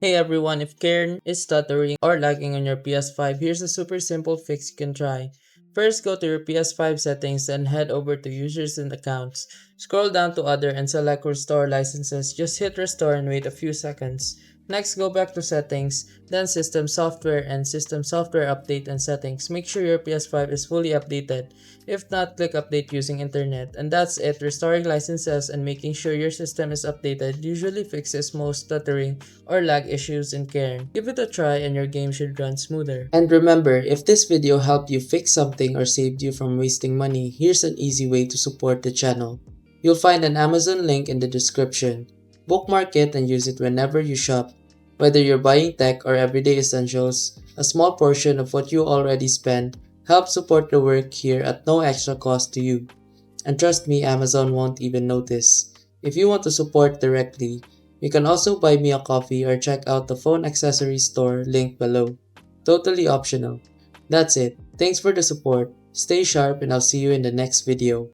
Hey everyone, if Cairn is stuttering or lagging on your PS5, here's a super simple fix you can try. First, go to your PS5 settings, then head over to Users and Accounts. Scroll down to Other and select Restore Licenses. Just hit Restore and wait a few seconds. Next, go back to Settings, then System Software and System Software Update and Settings. Make sure your PS5 is fully updated. If not, click Update using Internet. And that's it. Restoring licenses and making sure your system is updated usually fixes most stuttering or lag issues in Cairn. Give it a try and your game should run smoother. And remember, if this video helped you fix something or saved you from wasting money, here's an easy way to support the channel. You'll find an Amazon link in the description. Bookmark it and use it whenever you shop. Whether you're buying tech or everyday essentials, a small portion of what you already spend helps support the work here at no extra cost to you. And trust me, Amazon won't even notice. If you want to support directly, you can also buy me a coffee or check out the phone accessories store linked below. Totally optional. That's it. Thanks for the support. Stay sharp and I'll see you in the next video.